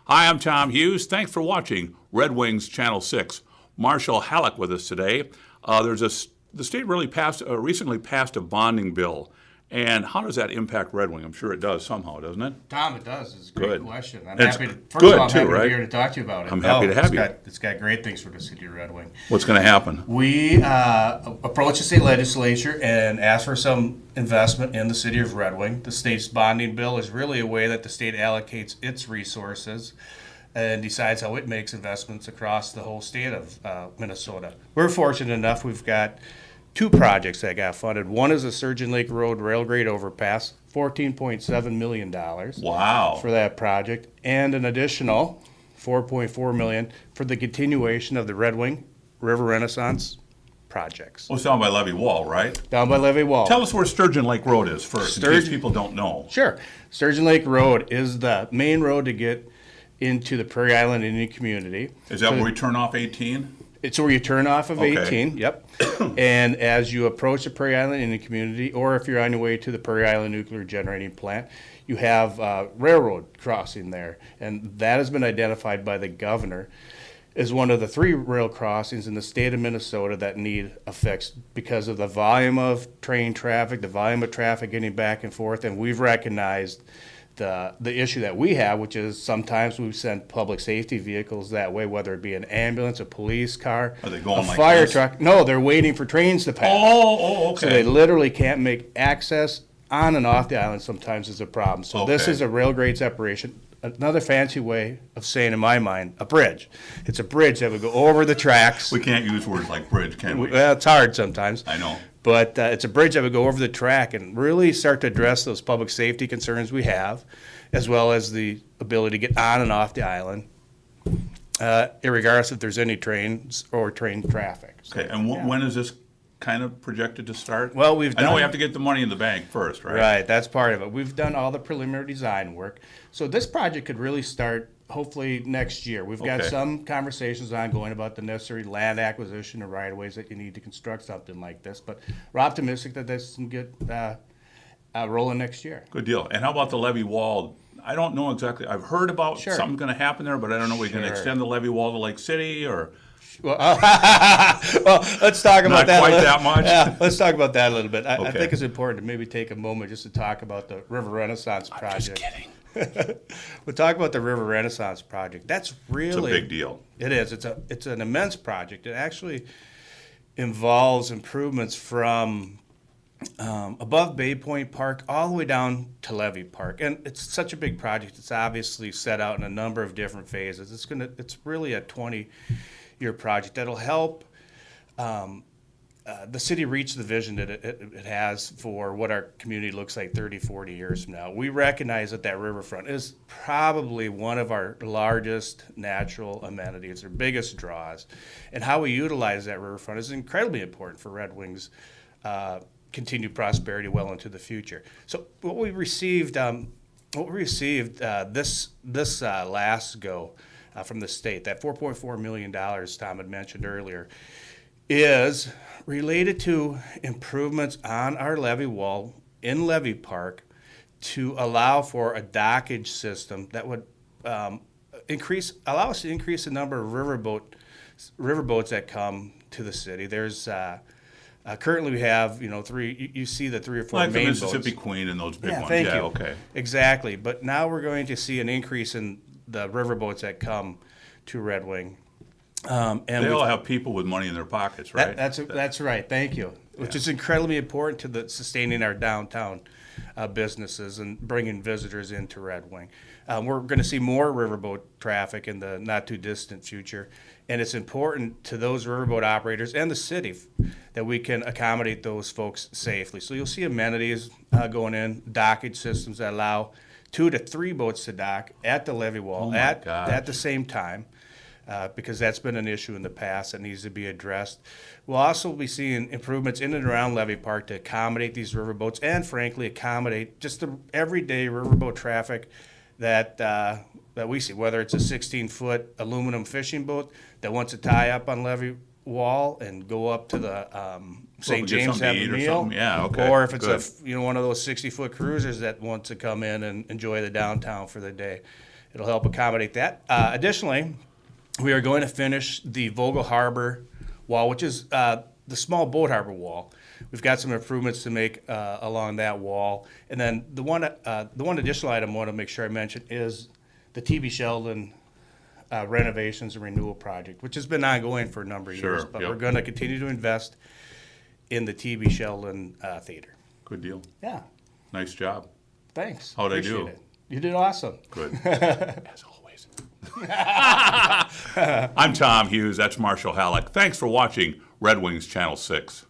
Hi, I'm Tom Hughes. Thanks for watching Red Wings Channel 6. Marshall Hallock with us today. The state recently passed a bonding bill. And how does that impact Red Wing? I'm sure it does somehow, doesn't it? Tom, it does. It's a great Good. question. I'm It's happy to, first good of all, I'm too, happy to right? be here to talk to you about it. I'm happy to have you. It's got great things for the city of Red Wing. What's going to happen? We approached the state legislature and asked for some investment in the city of Red Wing. The state's bonding bill is really a way that the state allocates its resources and decides how it makes investments across the whole state of Minnesota. We're fortunate enough we've got two projects that got funded. One is the Surgeon Lake Road rail grade overpass, $14.7 million Wow. for that project, and an additional $4.4 million for the continuation of the Red Wing River Renaissance projects. Well, it's down by Levee Wall, right? Down by Levee Wall. Tell us where Sturgeon Lake Road is first, in case people don't know. Sure. Sturgeon Lake Road is the main road to get into the Prairie Island Indian community. Is that where we turn off 18? It's where you turn off of Okay. 18, yep. And as you approach the Prairie Island Indian community, or if you're on your way to the Prairie Island Nuclear Generating Plant, you have railroad crossing there. And that has been identified by the governor as one of the 3 rail crossings in the state of Minnesota that need a fix because of the volume of train traffic, the volume of traffic getting back and forth. And we've recognized the issue that we have, which is sometimes we send public safety vehicles that way, whether it be an ambulance, a police car, Are they going a like fire this? truck. No, they're waiting for trains to pass. Okay. So they literally can't make access on and off the island sometimes is a problem. So this Okay. is a rail grade separation. Another fancy way of saying, in my mind, a bridge. It's a bridge that would go over the tracks. We can't use words like bridge, can we? Well, it's hard sometimes. I know. But it's a bridge that would go over the track and really start to address those public safety concerns we have, as well as the ability to get on and off the island, irregardless if there's any trains or train traffic. So, Okay, and when is this kind of projected to start? Well, I know we have to get the money in the bank first, right? Right, that's part of it. We've done all the preliminary design work. So this project could really start hopefully next year. We've got Okay. some conversations ongoing about the necessary land acquisition or right-of-ways that you need to construct something like this. But we're optimistic that this can get rolling next year. Good deal. And how about the levee wall? I don't know exactly. I've heard about Sure. something's going to happen there, but I don't know. We're going to Sure. extend the levee wall to Lake City, or Well, let's talk about Not that. quite a little- that much? Yeah, let's talk about that a little bit. I Okay. think it's important to maybe take a moment just to talk about the River Renaissance project. just kidding. We'll talk about the River Renaissance project. That's It's really a big deal. It is. It's an immense project. It actually involves improvements from above Bay Point Park all the way down to Levee Park, and it's such a big project. It's obviously set out in a number of different phases. It's really a 20-year project that'll help the city reach the vision that it has for what our community looks like 30, 40 years from now. We recognize that riverfront is probably one of our largest natural amenities, our biggest draws, and how we utilize that riverfront is incredibly important for Red Wings' continued prosperity well into the future. So what we received this last go from the state, that $4.4 million Tom had mentioned earlier, is related to improvements on our levee wall in Levee Park to allow for a dockage system that would allow us to increase the number of riverboats that come to the city. There's currently we have 3. You see the 3 or 4 Like the main Mississippi boats. Queen and those big ones. Thank yeah, you. okay. Exactly. But now we're going to see an increase in the riverboats that come to Red Wing. And They all have people with money in their pockets, right? that's right. Thank you. Which is incredibly important to the sustaining our downtown businesses and bringing visitors into Red Wing. We're going to see more riverboat traffic in the not too distant future, and it's important to those riverboat operators and the city that we can accommodate those folks safely. So you'll see amenities going in, dockage systems that allow 2 to 3 boats to dock at the levee wall Oh my at the same time. Because that's been an issue in the past that needs to be addressed. We'll also be seeing improvements in and around Levee Park to accommodate these riverboats and, frankly, accommodate just the everyday riverboat traffic that we see, whether it's a 16-foot aluminum fishing boat that wants to tie up on Levee Wall and go up to the St. get James, something have to a eat or meal, something. Yeah, okay, or if it's good. one of those 60-foot cruisers that wants to come in and enjoy the downtown for the day. it'll help accommodate that. Additionally, we are going to finish the Vogel Harbor wall, which is the small boat harbor wall. We've got some improvements to make along that wall. And then the one additional item I want to make sure I mention is the TB Sheldon renovations and renewal project, which has been ongoing for a number of years. But yep. we're going to continue to invest in the TB Sheldon Theater. Good deal. Yeah. Nice job. Thanks. How'd I Appreciate do? it. You did awesome. Good. As always. I'm Tom Hughes. That's Marshall Hallock. Thanks for watching Red Wings Channel 6.